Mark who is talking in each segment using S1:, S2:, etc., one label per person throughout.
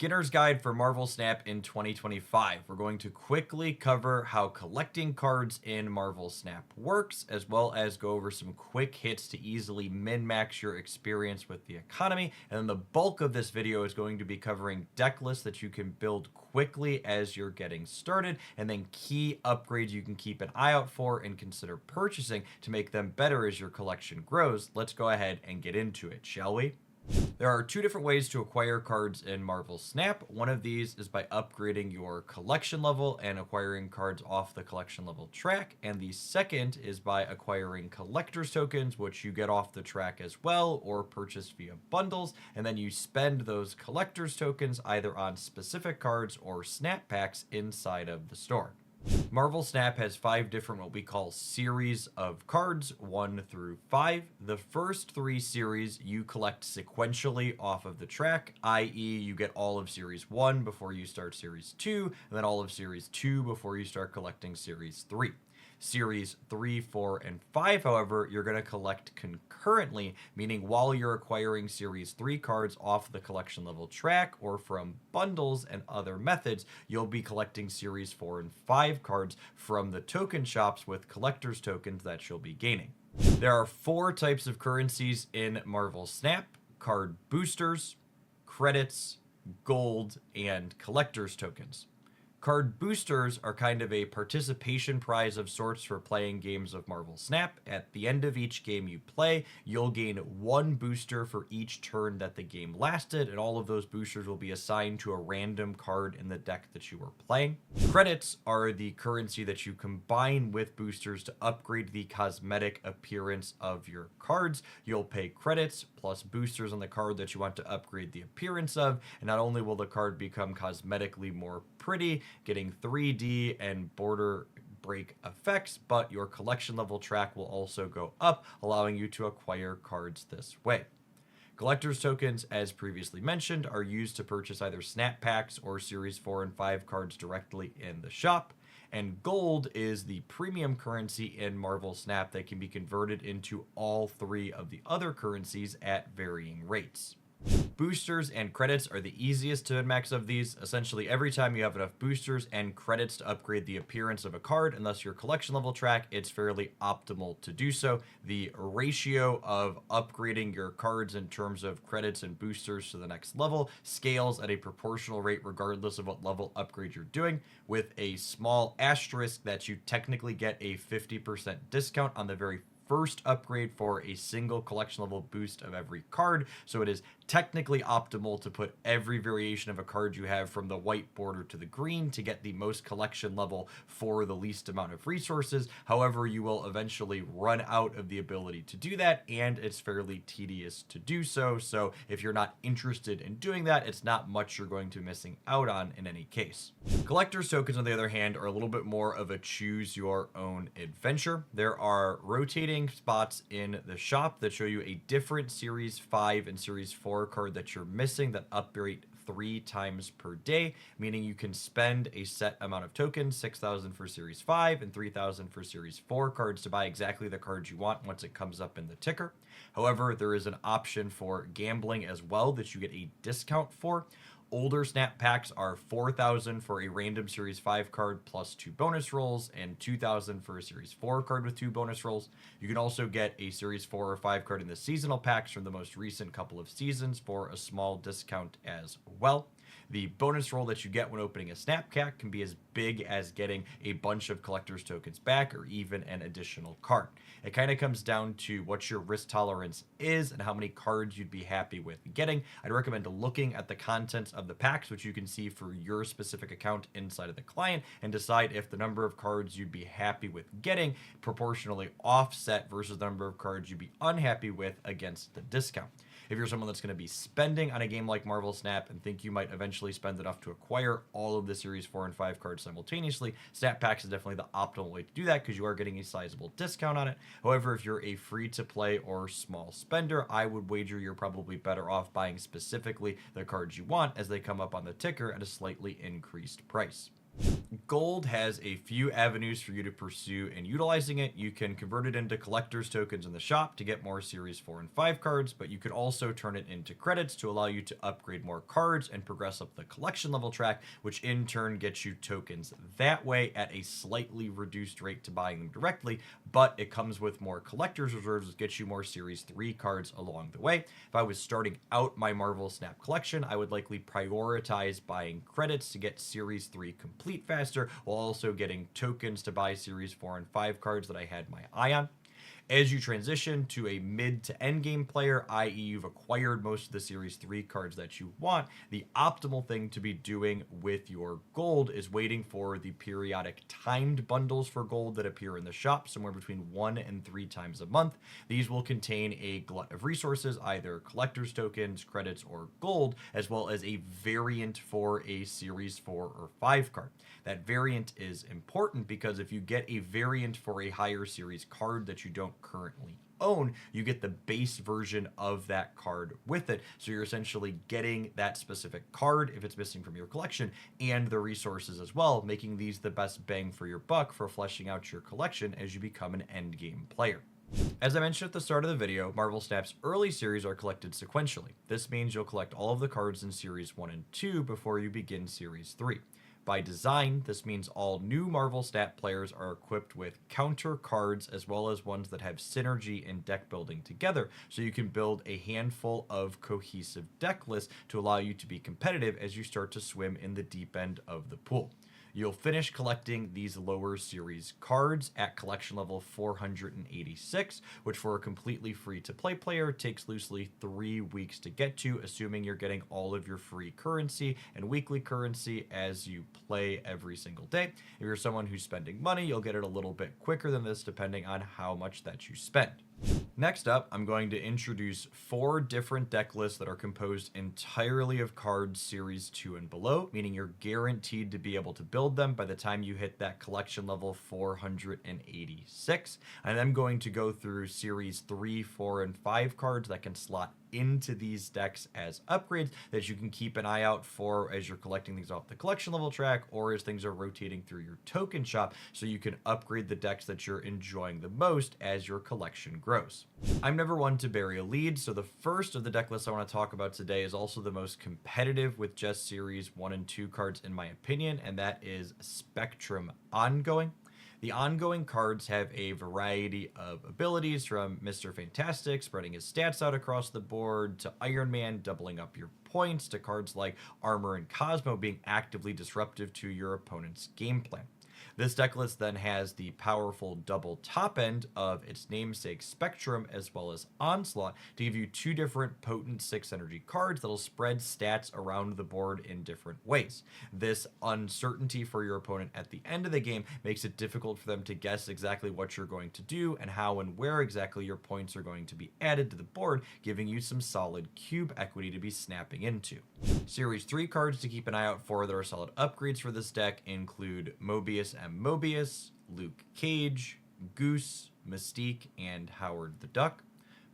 S1: beginner's guide for Marvel Snap in 2025. We're going to quickly cover how collecting cards in Marvel Snap works, as well as go over some quick hits to easily min-max your experience with the economy. And then the bulk of this video is going to be covering deck lists that you can build quickly as you're getting started, and then key upgrades you can keep an eye out for and consider purchasing to make them better as your collection grows. Let's go ahead and get into it, shall we? There are two different ways to acquire cards in Marvel Snap. One of these is by upgrading your collection level and acquiring cards off the collection level track, and the second is by acquiring collector's tokens, which you get off the track as well or purchase via bundles, and then you spend those collector's tokens either on specific cards or snap packs inside of the store. Marvel Snap has 5 different what we call series of cards, 1 through 5. The first 3 series you collect sequentially off of the track, i.e. you get all of Series 1 before you start Series 2, and then all of Series 2 before you start collecting Series 3. Series 3, 4, and 5, however, you're going to collect concurrently, meaning while you're acquiring Series 3 cards off the collection level track or from bundles and other methods, you'll be collecting Series 4 and 5 cards from the token shops with collector's tokens that you'll be gaining. There are 4 types of currencies in Marvel Snap: card boosters, credits, gold, and collector's tokens. Card boosters are kind of a participation prize of sorts for playing games of Marvel Snap. At the end of each game you play, you'll gain 1 booster for each turn that the game lasted, and all of those boosters will be assigned to a random card in the deck that you are playing. Credits are the currency that you combine with boosters to upgrade the cosmetic appearance of your cards. You'll pay credits plus boosters on the card that you want to upgrade the appearance of, and not only will the card become cosmetically more pretty, getting 3D and border break effects, but your collection level track will also go up, allowing you to acquire cards this way. Collector's tokens, as previously mentioned, are used to purchase either snap packs or Series 4 and 5 cards directly in the shop. And gold is the premium currency in Marvel Snap that can be converted into all 3 of the other currencies at varying rates. Boosters and credits are the easiest to min-max of these. Essentially, every time you have enough boosters and credits to upgrade the appearance of a card, unless your collection level track, it's fairly optimal to do so. The ratio of upgrading your cards in terms of credits and boosters to the next level scales at a proportional rate regardless of what level upgrade you're doing, with a small asterisk that you technically get a 50% discount on the very first upgrade for a single collection level boost of every card. So it is technically optimal to put every variation of a card you have from the white border to the green to get the most collection level for the least amount of resources. However, you will eventually run out of the ability to do that, and it's fairly tedious to do so. So if you're not interested in doing that, it's not much you're going to be missing out on in any case. Collector's tokens, on the other hand, are a little bit more of a choose your own adventure. There are rotating spots in the shop that show you a different Series 5 and Series 4 card that you're missing that upgrade 3 times per day, meaning you can spend a set amount of tokens, 6,000 for Series 5 and 3,000 for Series 4 cards, to buy exactly the cards you want once it comes up in the ticker. However, there is an option for gambling as well that you get a discount for. Older snap packs are 4,000 for a random Series 5 card plus 2 bonus rolls, and 2,000 for a Series 4 card with 2 bonus rolls. You can also get a Series 4 or 5 card in the seasonal packs from the most recent couple of seasons for a small discount as well. The bonus roll that you get when opening a snap pack can be as big as getting a bunch of collector's tokens back or even an additional card. It kind of comes down to what your risk tolerance is and how many cards you'd be happy with getting. I'd recommend looking at the contents of the packs, which you can see for your specific account inside of the client, and decide if the number of cards you'd be happy with getting proportionally offset versus the number of cards you'd be unhappy with against the discount. If you're someone that's going to be spending on a game like Marvel Snap and think you might eventually spend enough to acquire all of the Series 4 and 5 cards simultaneously, Snap Packs is definitely the optimal way to do that because you are getting a sizable discount on it. However, if you're a free-to-play or small spender, I would wager you're probably better off buying specifically the cards you want as they come up on the ticker at a slightly increased price. Gold has a few avenues for you to pursue in utilizing it. You can convert it into collector's tokens in the shop to get more Series 4 and 5 cards, but you could also turn it into credits to allow you to upgrade more cards and progress up the collection level track, which in turn gets you tokens that way at a slightly reduced rate to buying them directly, but it comes with more collector's reserves, which gets you more Series 3 cards along the way. If I was starting out my Marvel Snap collection, I would likely prioritize buying credits to get Series 3 complete faster, while also getting tokens to buy Series 4 and 5 cards that I had my eye on. As you transition to a mid to end game player, i.e., you've acquired most of the Series 3 cards that you want, the optimal thing to be doing with your gold is waiting for the periodic timed bundles for gold that appear in the shop somewhere between 1 and 3 times a month. These will contain a glut of resources, either collector's tokens, credits, or gold, as well as a variant for a Series 4 or 5 card. That variant is important because if you get a variant for a higher series card that you don't currently own, you get the base version of that card with it. So you're essentially getting that specific card if it's missing from your collection and the resources as well, making these the best bang for your buck for fleshing out your collection as you become an end game player. As I mentioned at the start of the video, Marvel Snap's early series are collected sequentially. This means you'll collect all of the cards in Series 1 and 2 before you begin Series 3. By design, this means all new Marvel Snap players are equipped with counter cards as well as ones that have synergy and deck building together, so you can build a handful of cohesive deck lists to allow you to be competitive as you start to swim in the deep end of the pool. You'll finish collecting these lower series cards at collection level 486, which for a completely free to play player takes loosely 3 weeks to get to, assuming you're getting all of your free currency and weekly currency as you play every single day. If you're someone who's spending money, you'll get it a little bit quicker than this depending on how much that you spend. Next up, I'm going to introduce 4 different deck lists that are composed entirely of cards Series 2 and below, meaning you're guaranteed to be able to build them by the time you hit that collection level 486. And I'm going to go through Series 3, 4, and 5 cards that can slot into these decks as upgrades that you can keep an eye out for as you're collecting things off the collection level track or as things are rotating through your token shop, so you can upgrade the decks that you're enjoying the most as your collection grows. I'm never one to bury a lead, so the first of the deck lists I want to talk about today is also the most competitive with just Series 1 and 2 cards in my opinion, and that is Spectrum Ongoing. The ongoing cards have a variety of abilities, from Mr. Fantastic spreading his stats out across the board, to Iron Man doubling up your points, to cards like Armor and Cosmo being actively disruptive to your opponent's game plan. This deck list then has the powerful double top end of its namesake Spectrum as well as Onslaught to give you 2 different potent 6 energy cards that'll spread stats around the board in different ways. This uncertainty for your opponent at the end of the game makes it difficult for them to guess exactly what you're going to do and how and where exactly your points are going to be added to the board, giving you some solid cube equity to be snapping into. Series 3 cards to keep an eye out for that are solid upgrades for this deck include Mobius M. Mobius, Luke Cage, Goose, Mystique, and Howard the Duck.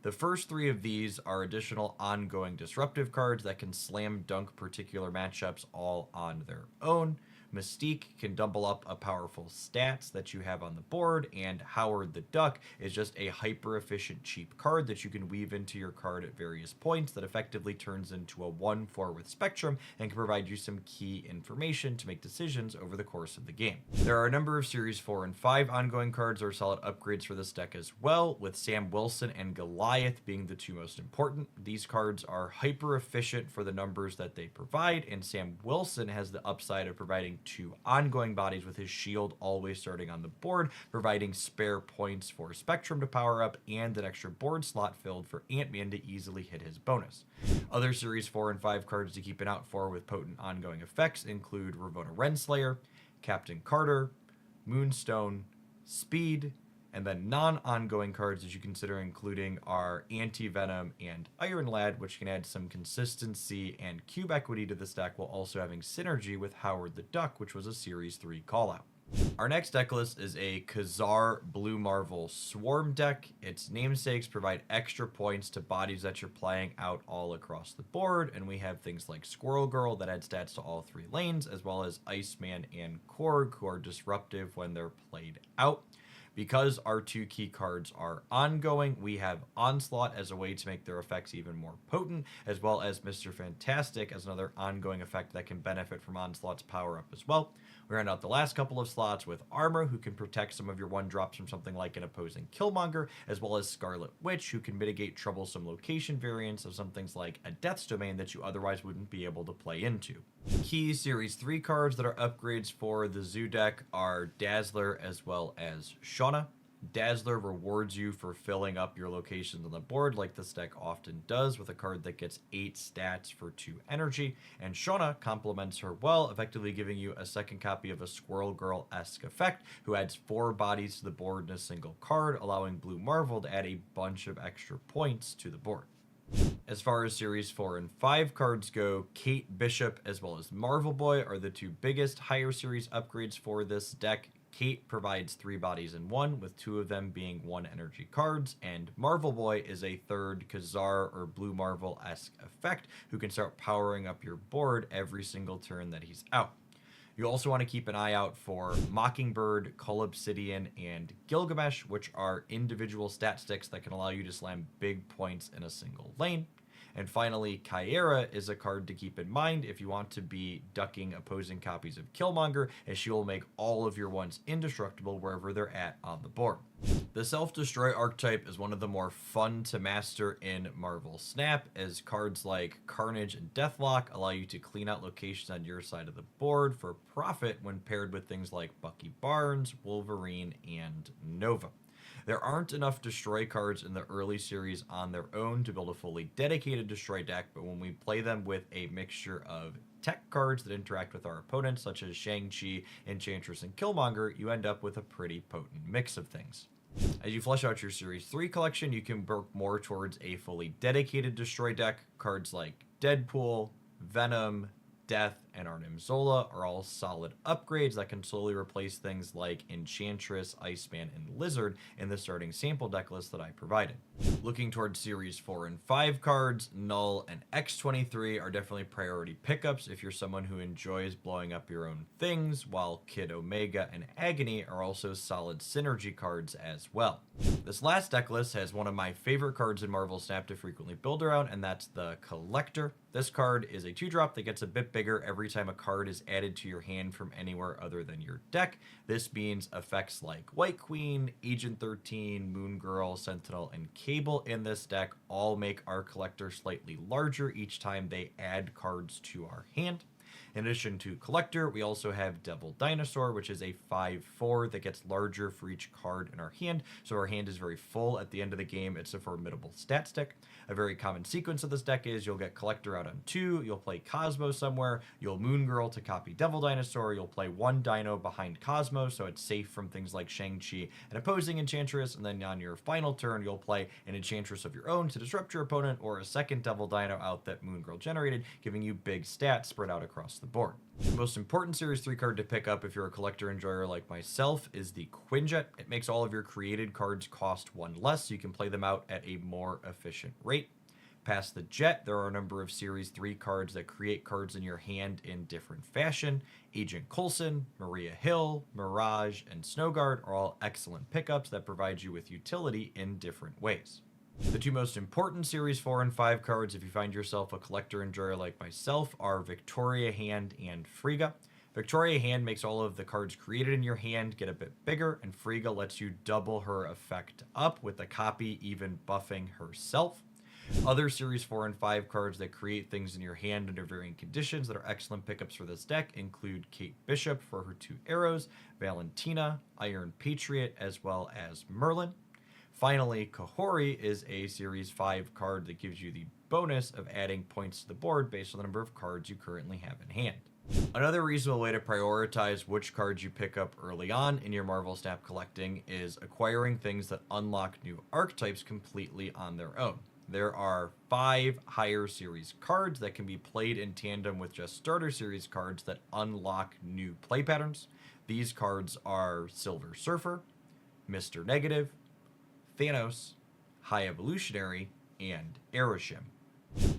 S1: The first 3 of these are additional ongoing disruptive cards that can slam dunk particular matchups all on their own. Mystique can double up a powerful stats that you have on the board, and Howard the Duck is just a hyper-efficient cheap card that you can weave into your card at various points that effectively turns into a 1/4 with Spectrum and can provide you some key information to make decisions over the course of the game. There are a number of Series 4 and 5 ongoing cards that are solid upgrades for this deck as well, with Sam Wilson and Goliath being the 2 most important. These cards are hyper-efficient for the numbers that they provide, and Sam Wilson has the upside of providing 2 ongoing bodies with his shield always starting on the board, providing spare points for Spectrum to power up and an extra board slot filled for Ant-Man to easily hit his bonus. Other Series 4 and 5 cards to keep an eye out for with potent ongoing effects include Ravonna Renslayer, Captain Carter, Moonstone, Speed, and then non-ongoing cards that you consider including are Anti-Venom and Iron Lad, which can add some consistency and cube equity to this deck while also having synergy with Howard the Duck, which was a Series 3 callout. Our next deck list is a Khazar Blue Marvel Swarm deck. Its namesakes provide extra points to bodies that you're playing out all across the board, and we have things like Squirrel Girl that add stats to all three lanes, as well as Iceman and Korg, who are disruptive when they're played out. Because our two key cards are ongoing, we have Onslaught as a way to make their effects even more potent, as well as Mr. Fantastic as another ongoing effect that can benefit from Onslaught's power up as well. We round out the last couple of slots with Armor, who can protect some of your one drops from something like an opposing Killmonger, as well as Scarlet Witch, who can mitigate troublesome location variants of some things like a Death's Domain that you otherwise wouldn't be able to play into. Key Series 3 cards that are upgrades for the Zoo deck are Dazzler as well as Shauna. Dazzler rewards you for filling up your locations on the board like this deck often does, with a card that gets 8 stats for 2 energy, and Shauna complements her well, effectively giving you a second copy of a Squirrel Girl-esque effect, who adds 4 bodies to the board in a single card, allowing Blue Marvel to add a bunch of extra points to the board. As far as Series 4 and 5 cards go, Kate Bishop as well as Marvel Boy are the two biggest higher series upgrades for this deck. Kate provides 3 bodies in 1, with 2 of them being 1 energy cards, and Marvel Boy is a third Khazar or Blue Marvel-esque effect who can start powering up your board every single turn that he's out. You also want to keep an eye out for Mockingbird, Cull Obsidian, and Gilgamesh, which are individual stat sticks that can allow you to slam big points in a single lane. And finally, Kyera is a card to keep in mind if you want to be ducking opposing copies of Killmonger, as she will make all of your ones indestructible wherever they're at on the board. The Self-Destroy archetype is one of the more fun to master in Marvel Snap, as cards like Carnage and Deathlock allow you to clean out locations on your side of the board for profit when paired with things like Bucky Barnes, Wolverine, and Nova. There aren't enough Destroy cards in the early series on their own to build a fully dedicated Destroy deck, but when we play them with a mixture of tech cards that interact with our opponents, such as Shang-Chi, Enchantress, and Killmonger, you end up with a pretty potent mix of things. As you flesh out your Series 3 collection, you can work more towards a fully dedicated Destroy deck. Cards like Deadpool, Venom, Death, and Arnim Zola are all solid upgrades that can slowly replace things like Enchantress, Iceman, and Lizard in the starting sample deck list that I provided. Looking towards Series 4 and 5 cards, Null and X-23 are definitely priority pickups if you're someone who enjoys blowing up your own things, while Kid Omega and Agony are also solid synergy cards as well. This last deck list has one of my favorite cards in Marvel Snap to frequently build around, and that's the Collector. This card is a 2-drop that gets a bit bigger every time a card is added to your hand from anywhere other than your deck. This means effects like White Queen, Agent 13, Moon Girl, Sentinel, and Cable in this deck all make our Collector slightly larger each time they add cards to our hand. In addition to Collector, we also have Devil Dinosaur, which is a 5/4 that gets larger for each card in our hand, so our hand is very full at the end of the game. It's a formidable stat stick. A very common sequence of this deck is you'll get Collector out on 2, you'll play Cosmo somewhere, you'll Moon Girl to copy Devil Dinosaur, you'll play 1 Dino behind Cosmo, so it's safe from things like Shang-Chi and opposing Enchantress, and then on your final turn, you'll play an Enchantress of your own to disrupt your opponent, or a second Devil Dino out that Moon Girl generated, giving you big stats spread out across the board. The most important Series 3 card to pick up if you're a Collector enjoyer like myself is the Quinjet. It makes all of your created cards cost 1 less, so you can play them out at a more efficient rate. Past the Jet, there are a number of Series 3 cards that create cards in your hand in different fashion. Agent Coulson, Maria Hill, Mirage, and Snowguard are all excellent pickups that provide you with utility in different ways. The 2 most important Series 4 and 5 cards, if you find yourself a Collector enjoyer like myself, are Victoria Hand and Frigga. Victoria Hand makes all of the cards created in your hand get a bit bigger, and Frigga lets you double her effect up, with the copy even buffing herself. Other Series 4 and 5 cards that create things in your hand under varying conditions that are excellent pickups for this deck include Kate Bishop for her 2 arrows, Valentina, Iron Patriot, as well as Merlin. Finally, Kahori is a Series 5 card that gives you the bonus of adding points to the board based on the number of cards you currently have in hand. Another reasonable way to prioritize which cards you pick up early on in your Marvel Snap collecting is acquiring things that unlock new archetypes completely on their own. there are 5 higher series cards that can be played in tandem with just starter series cards that unlock new play patterns. These cards are Silver Surfer, Mr. Negative, Thanos, High Evolutionary, and Aeroshim.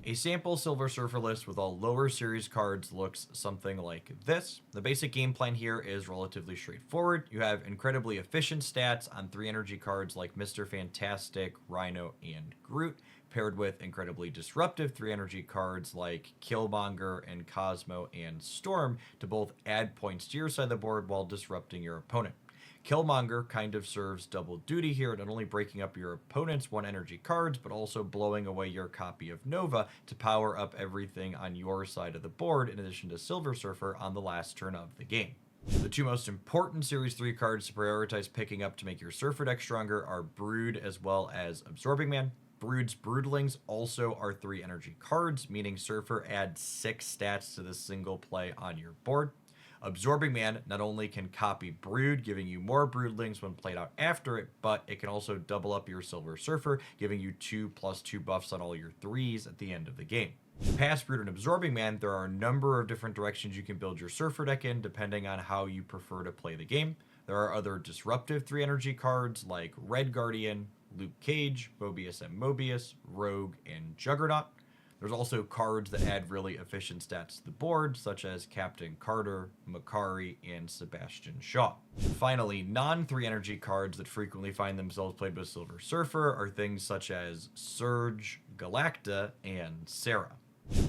S1: A sample Silver Surfer list with all lower series cards looks something like this. The basic game plan here is relatively straightforward. You have incredibly efficient stats on 3 energy cards like Mr. Fantastic, Rhino, and Groot, paired with incredibly disruptive 3 energy cards like Killmonger and Cosmo and Storm to both add points to your side of the board while disrupting your opponent. Killmonger kind of serves double duty here, not only breaking up your opponent's 1 energy cards, but also blowing away your copy of Nova to power up everything on your side of the board, in addition to Silver Surfer on the last turn of the game. The 2 most important Series 3 cards to prioritize picking up to make your Surfer deck stronger are Brood as well as Absorbing Man. Brood's Broodlings also are 3 energy cards, meaning Surfer adds 6 stats to the single play on your board. Absorbing Man not only can copy Brood, giving you more Broodlings when played out after it, but it can also double up your Silver Surfer, giving you 2+2 buffs on all your 3s at the end of the game. Past Brood and Absorbing Man, there are a number of different directions you can build your Surfer deck in, depending on how you prefer to play the game. There are other disruptive 3 energy cards like Red Guardian, Luke Cage, Mobius and Mobius, Rogue, and Juggernaut. There's also cards that add really efficient stats to the board, such as Captain Carter, Makari, and Sebastian Shaw. Finally, non-3 energy cards that frequently find themselves played with Silver Surfer are things such as Surge, Galacta, and Sarah.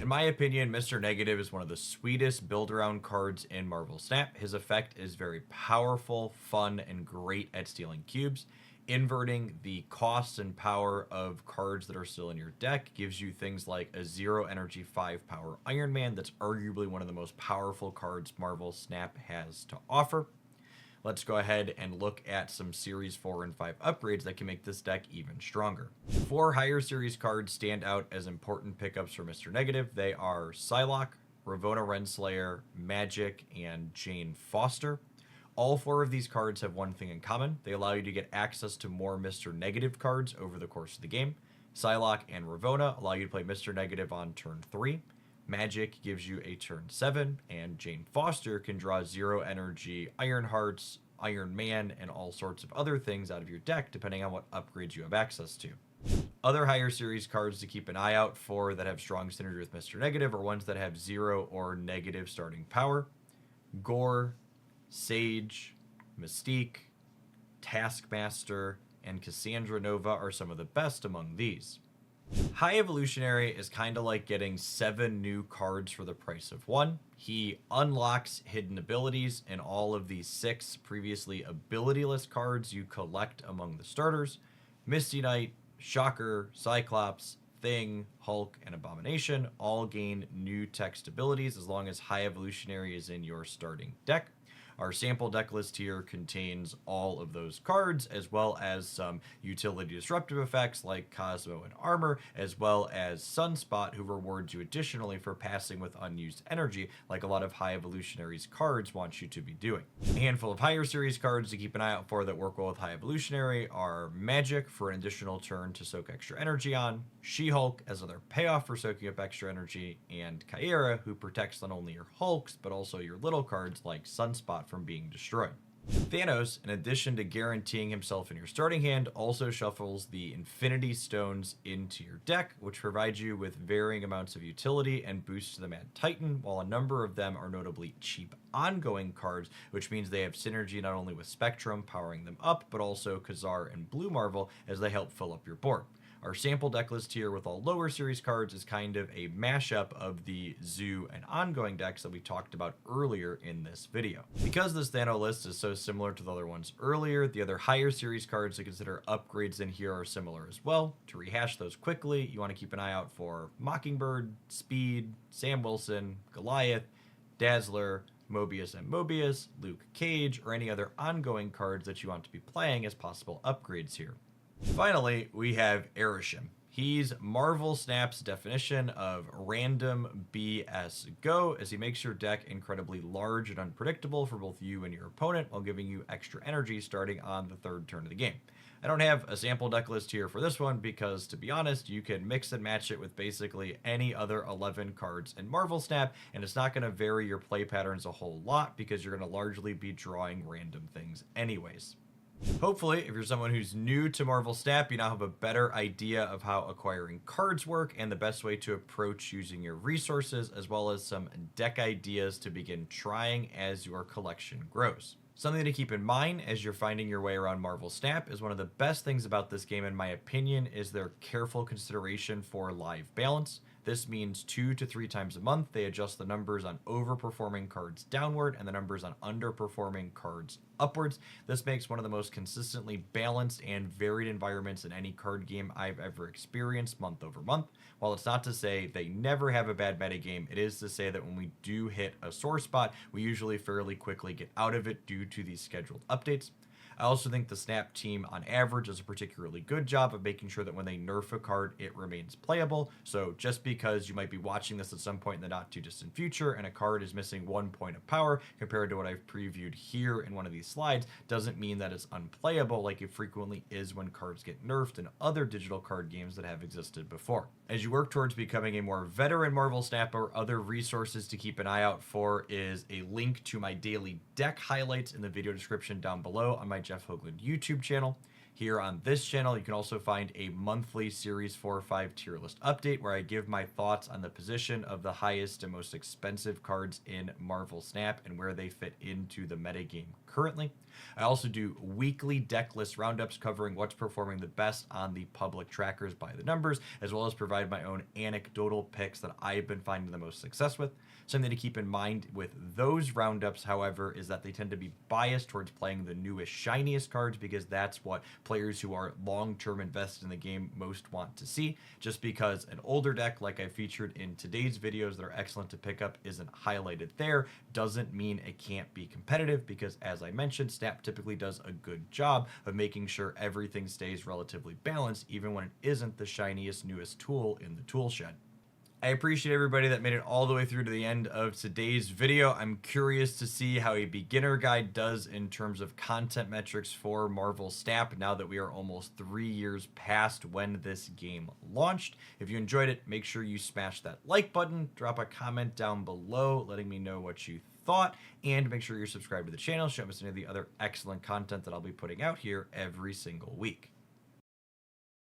S1: In my opinion, Mr. Negative is one of the sweetest build-around cards in Marvel Snap. His effect is very powerful, fun, and great at stealing cubes. Inverting the cost and power of cards that are still in your deck gives you things like a 0 energy 5 power Iron Man that's arguably one of the most powerful cards Marvel Snap has to offer. Let's go ahead and look at some Series 4 and 5 upgrades that can make this deck even stronger. 4 higher series cards stand out as important pickups for Mr. Negative. They are Psylocke, Ravonna Renslayer, Magic, and Jane Foster. All 4 of these cards have one thing in common. They allow you to get access to more Mr. Negative cards over the course of the game. Psylocke and Ravonna allow you to play Mr. Negative on turn 3. Magic gives you a turn 7, and Jane Foster can draw 0 energy Iron Hearts, Iron Man, and all sorts of other things out of your deck, depending on what upgrades you have access to. Other higher series cards to keep an eye out for that have strong synergy with Mr. Negative are ones that have 0 or negative starting power. Gore, Sage, Mystique, Taskmaster, and Cassandra Nova are some of the best among these. High Evolutionary is kind of like getting 7 new cards for the price of 1. He unlocks hidden abilities in all of the 6 previously abilityless cards you collect among the starters. Misty Knight, Shocker, Cyclops, Thing, Hulk, and Abomination all gain new text abilities as long as High Evolutionary is in your starting deck. Our sample deck list here contains all of those cards, as well as some utility disruptive effects like Cosmo and Armor, as well as Sunspot, who rewards you additionally for passing with unused energy, like a lot of High Evolutionary's cards want you to be doing. A handful of higher series cards to keep an eye out for that work well with High Evolutionary are Magic for an additional turn to soak extra energy on, She-Hulk as another payoff for soaking up extra energy, and Kyra, who protects not only your Hulks, but also your little cards like Sunspot from being destroyed. Thanos, in addition to guaranteeing himself in your starting hand, also shuffles the Infinity Stones into your deck, which provides you with varying amounts of utility and boosts to the Mad Titan, while a number of them are notably cheap ongoing cards, which means they have synergy not only with Spectrum powering them up, but also Khazar and Blue Marvel as they help fill up your board. Our sample deck list here with all lower series cards is kind of a mashup of the Zoo and ongoing decks that we talked about earlier in this video. Because this Thano list is so similar to the other ones earlier, the other higher series cards to consider upgrades in here are similar as well. To rehash those quickly, you want to keep an eye out for Mockingbird, Speed, Sam Wilson, Goliath, Dazzler, Mobius and Mobius, Luke Cage, or any other ongoing cards that you want to be playing as possible upgrades here. Finally, we have Aeroshim. He's Marvel Snap's definition of random BS Go, as he makes your deck incredibly large and unpredictable for both you and your opponent while giving you extra energy starting on the third turn of the game. I don't have a sample deck list here for this one because, to be honest, you can mix and match it with basically any other 11 cards in Marvel Snap, and it's not going to vary your play patterns a whole lot because you're going to largely be drawing random things anyways. Hopefully, if you're someone who's new to Marvel Snap, you now have a better idea of how acquiring cards work and the best way to approach using your resources, as well as some deck ideas to begin trying as your collection grows. Something to keep in mind as you're finding your way around Marvel Snap is one of the best things about this game, in my opinion, is their careful consideration for live balance. This means 2 to 3 times a month, they adjust the numbers on overperforming cards downward and the numbers on underperforming cards upwards. This makes one of the most consistently balanced and varied environments in any card game I've ever experienced month over month. While it's not to say they never have a bad metagame, it is to say that when we do hit a sore spot, we usually fairly quickly get out of it due to these scheduled updates. I also think the Snap team, on average, does a particularly good job of making sure that when they nerf a card, it remains playable. So just because you might be watching this at some point in the not too distant future and a card is missing 1 point of power compared to what I've previewed here in one of these slides, doesn't mean that it's unplayable like it frequently is when cards get nerfed in other digital card games that have existed before. As you work towards becoming a more veteran Marvel Snapper, other resources to keep an eye out for is a link to my daily deck highlights in the video description down below on my Jeff Hoagland YouTube channel. Here on this channel, you can also find a monthly Series 4-5 tier list update where I give my thoughts on the position of the highest and most expensive cards in Marvel Snap and where they fit into the metagame currently. I also do weekly deck list roundups covering what's performing the best on the public trackers by the numbers, as well as provide my own anecdotal picks that I've been finding the most success with. Something to keep in mind with those roundups, however, is that they tend to be biased towards playing the newest, shiniest cards because that's what players who are long-term invested in the game most want to see. Just because an older deck, like I featured in today's videos that are excellent to pick up, isn't highlighted there, doesn't mean it can't be competitive because, as I mentioned, Snap typically does a good job of making sure everything stays relatively balanced, even when it isn't the shiniest, newest tool in the tool shed. I appreciate everybody that made it all the way through to the end of today's video. I'm curious to see how a beginner guide does in terms of content metrics for Marvel Snap now that we are almost 3 years past when this game launched. If you enjoyed it, make sure you smash that like button, drop a comment down below letting me know what you thought, and make sure you're subscribed to the channel so you don't miss any of the other excellent content that I'll be putting out here every single week.